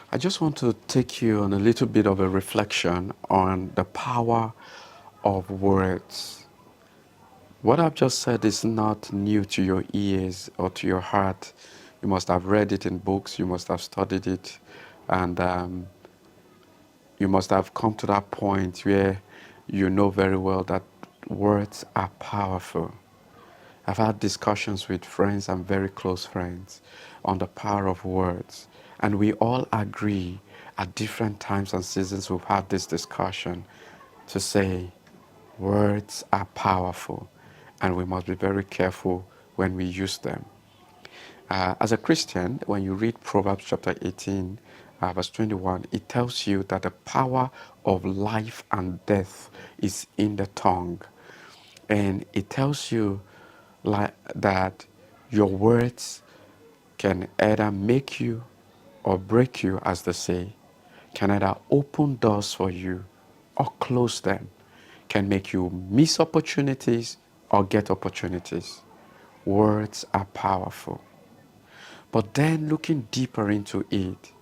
I just want to take you on a little bit of a reflection on the power of words. What I've just said is not new to your ears or to your heart. You must have read it in books, you must have studied it, and you must have come to that point where you know very well that words are powerful. I've had discussions with friends and very close friends on the power of words, and we all agree at different times and seasons we've had this discussion to say words are powerful and we must be very careful when we use them. As a Christian, when you read Proverbs chapter 18, verse 21, it tells you that the power of life and death is in the tongue. And it tells you that your words can either make you or break you, as they say, can either open doors for you or close them, can make you miss opportunities or get opportunities. Words are powerful. But then looking deeper into it,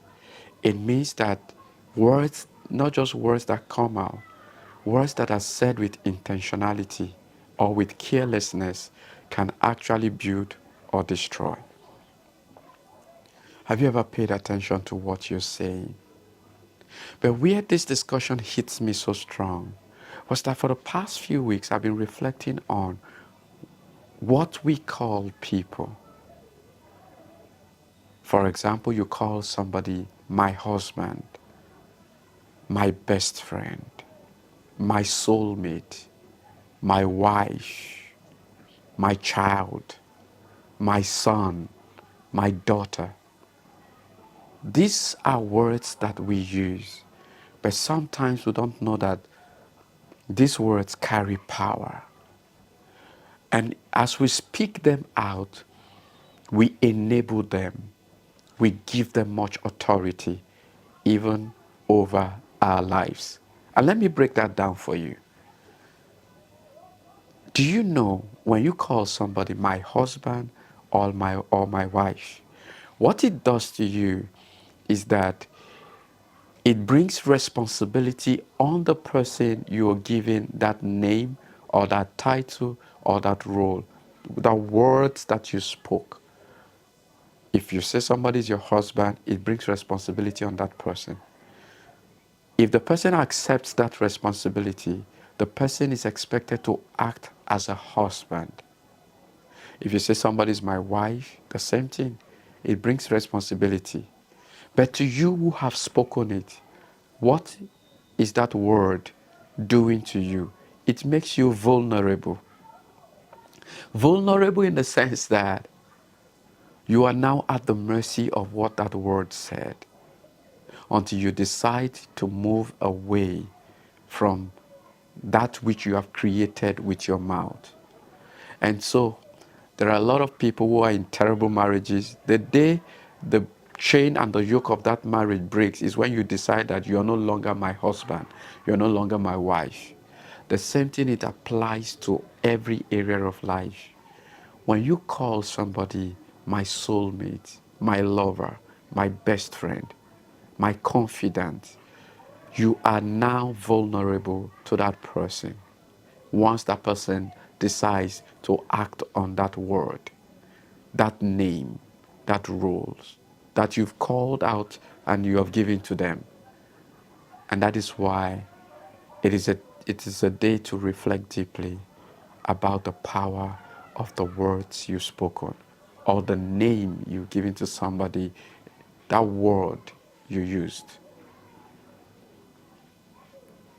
it means that words, not just words that come out, words that are said with intentionality or with carelessness can actually build or destroy. Have you ever paid attention to what you're saying? But where this discussion hits me so strong was that for the past few weeks I've been reflecting on what we call people. For example, you call somebody my husband, my best friend, my soulmate, my wife, my child, my son, my daughter. These are words that we use, but sometimes we don't know that these words carry power. And as we speak them out, we enable them, we give them much authority, even over our lives. And let me break that down for you. Do you know when you call somebody my husband or my wife, what it does to you is that it brings responsibility on the person you are giving that name or that title or that role, the words that you spoke. If you say somebody is your husband, it brings responsibility on that person. If the person accepts that responsibility, the person is expected to act as a husband. If you say somebody is my wife, the same thing. It brings responsibility. But to you who have spoken it, what is that word doing to you? It makes you vulnerable. Vulnerable in the sense that you are now at the mercy of what that word said until you decide to move away from that which you have created with your mouth. And so there are a lot of people who are in terrible marriages. The day the chain and the yoke of that marriage breaks is when you decide that you are no longer my husband, you are no longer my wife. The same thing, it applies to every area of life. When you call somebody my soulmate, my lover, my best friend, my confidant, you are now vulnerable to that person once that person decides to act on that word, that name, that rules that you've called out and you have given to them. And that is why it is a day to reflect deeply about the power of the words you've spoken or the name you've given to somebody, that word you used.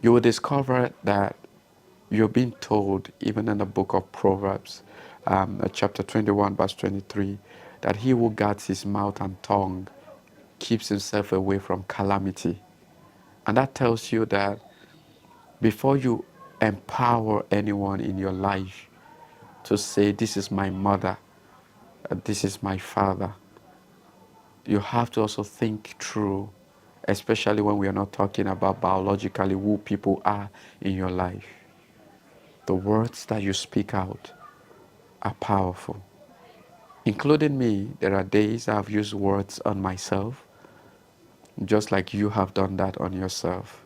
You will discover that you're being told, even in the book of Proverbs, chapter 21, verse 23, that he who guards his mouth and tongue keeps himself away from calamity. And that tells you that before you empower anyone in your life to say, this is my mother, this is my father, you have to also think through, especially when we are not talking about biologically who people are in your life. The words that you speak out are powerful. Including me, there are days I've used words on myself just like you have done that on yourself.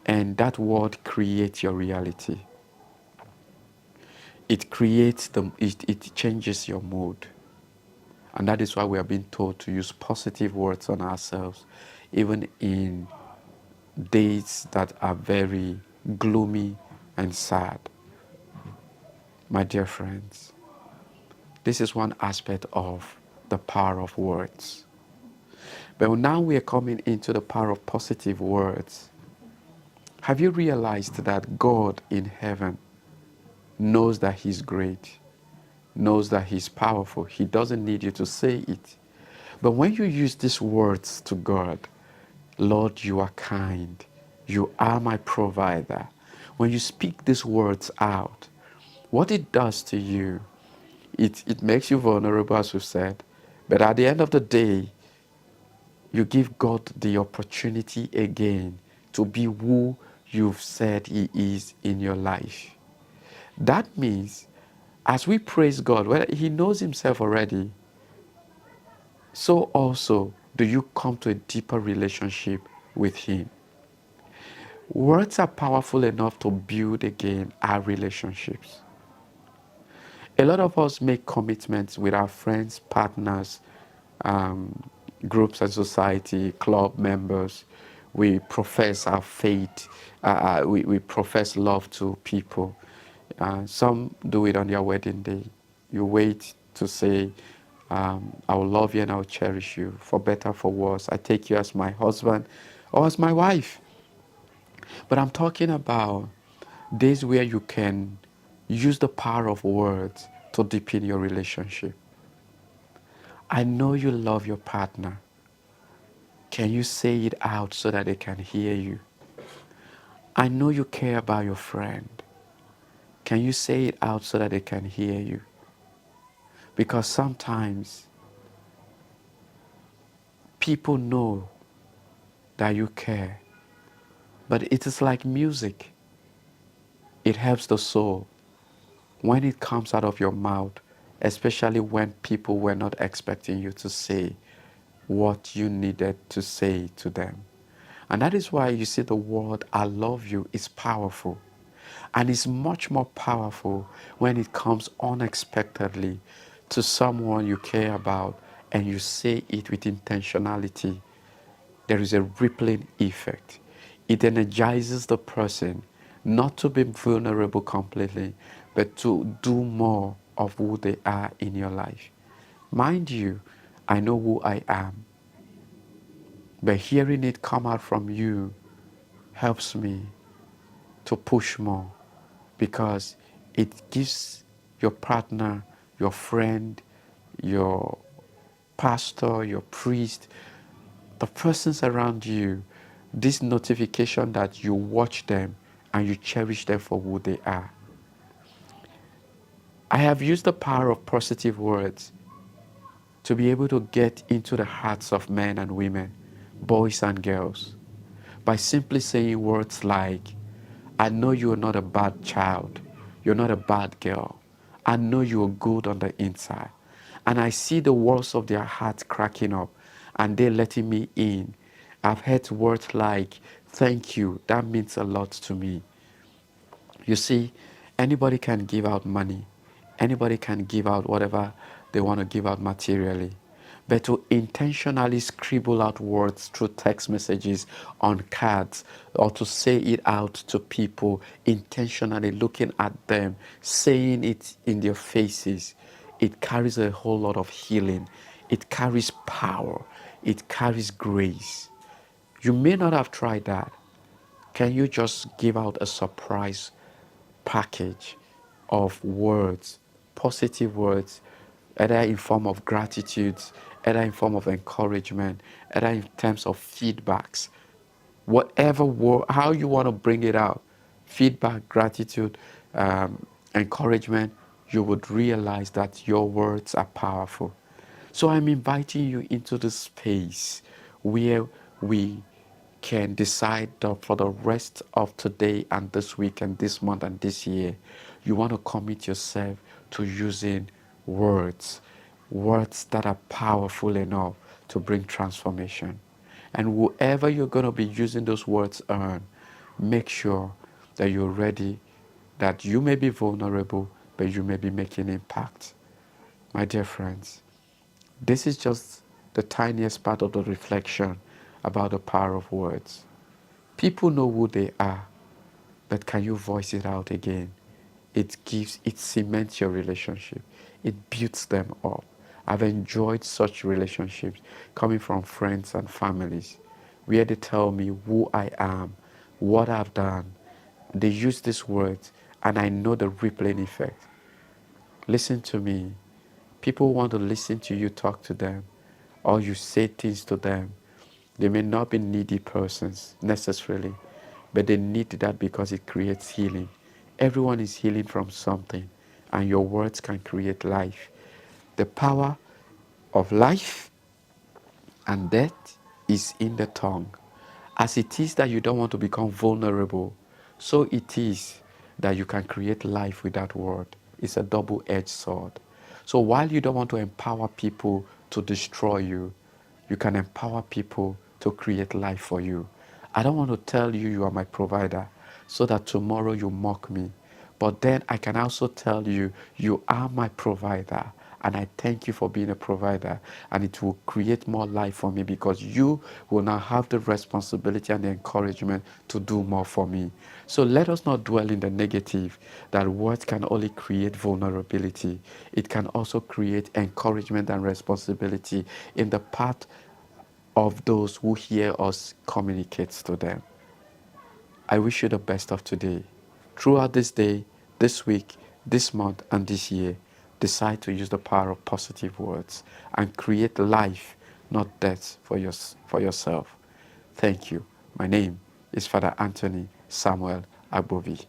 And that word creates your reality. It changes your mood. And that is why we are being told to use positive words on ourselves, even in days that are very gloomy and sad. My dear friends, this is one aspect of the power of words. But now we are coming into the power of positive words. Have you realized that God in heaven knows that He's great, knows that He's powerful? He doesn't need you to say it. But when you use these words to God, Lord, you are kind. You are my provider. When you speak these words out, what it does to you, it makes you vulnerable, as we've said. But at the end of the day, you give God the opportunity again to be who you've said He is in your life. That means, as we praise God, well, He knows Himself already, so also do you come to a deeper relationship with Him. Words are powerful enough to build again our relationships. A lot of us make commitments with our friends, partners, groups and society, club members. We profess our faith. We profess love to people. Some do it on their wedding day. You wait to say, I will love you and I will cherish you, for better, for worse. I take you as my husband or as my wife. But I'm talking about days where you can use the power of words to deepen your relationship. I know you love your partner. Can you say it out so that they can hear you? I know you care about your friend. Can you say it out so that they can hear you? Because sometimes people know that you care, but it is like music. It helps the soul when it comes out of your mouth, especially when people were not expecting you to say what you needed to say to them. And that is why you see the word I love you is powerful. And it's much more powerful when it comes unexpectedly to someone you care about and you say it with intentionality. There is a rippling effect. It energizes the person not to be vulnerable completely, but to do more of who they are in your life. Mind you, I know who I am, but hearing it come out from you helps me to push more, because it gives your partner, your friend, your pastor, your priest, the persons around you, this notification that you watch them and you cherish them for who they are. I have used the power of positive words to be able to get into the hearts of men and women, boys and girls, by simply saying words like, I know you are not a bad child. You're not a bad girl. I know you are good on the inside. And I see the walls of their hearts cracking up and they're letting me in. I've heard words like, thank you. That means a lot to me. You see, anybody can give out money. Anybody can give out whatever they want to give out materially. But to intentionally scribble out words through text messages on cards, or to say it out to people, intentionally looking at them, saying it in their faces, it carries a whole lot of healing. It carries power. It carries grace. You may not have tried that. Can you just give out a surprise package of words, positive words, either in form of gratitude, either in form of encouragement, either in terms of feedbacks, whatever word, how you want to bring it out, feedback, gratitude, encouragement, you would realize that your words are powerful. So I'm inviting you into the space where we can decide that for the rest of today and this week and this month and this year, you want to commit yourself to using words, words that are powerful enough to bring transformation. And whoever you're going to be using those words on, make sure that you're ready, that you may be vulnerable, but you may be making impact. My dear friends, this is just the tiniest part of the reflection about the power of words. People know who they are, but can you voice it out again? It cements your relationship. It builds them up. I've enjoyed such relationships coming from friends and families where they tell me who I am, what I've done. They use these words and I know the rippling effect. Listen to me. People want to listen to you talk to them or you say things to them. They may not be needy persons necessarily, but they need that because it creates healing. Everyone is healing from something, and your words can create life. The power of life and death is in the tongue. As it is that you don't want to become vulnerable, so it is that you can create life with that word. It's a double-edged sword. So while you don't want to empower people to destroy you, you can empower people to create life for you. I don't want to tell you you are my provider so that tomorrow you mock me. But then I can also tell you, you are my provider. And I thank you for being a provider. And it will create more life for me because you will now have the responsibility and the encouragement to do more for me. So let us not dwell in the negative, that words can only create vulnerability. It can also create encouragement and responsibility in the part of those who hear us communicates to them. I wish you the best of today. Throughout this day, this week, this month, and this year, decide to use the power of positive words and create life, not death, for yourself. Thank you. My name is Father Anthony Samuel Agbovi.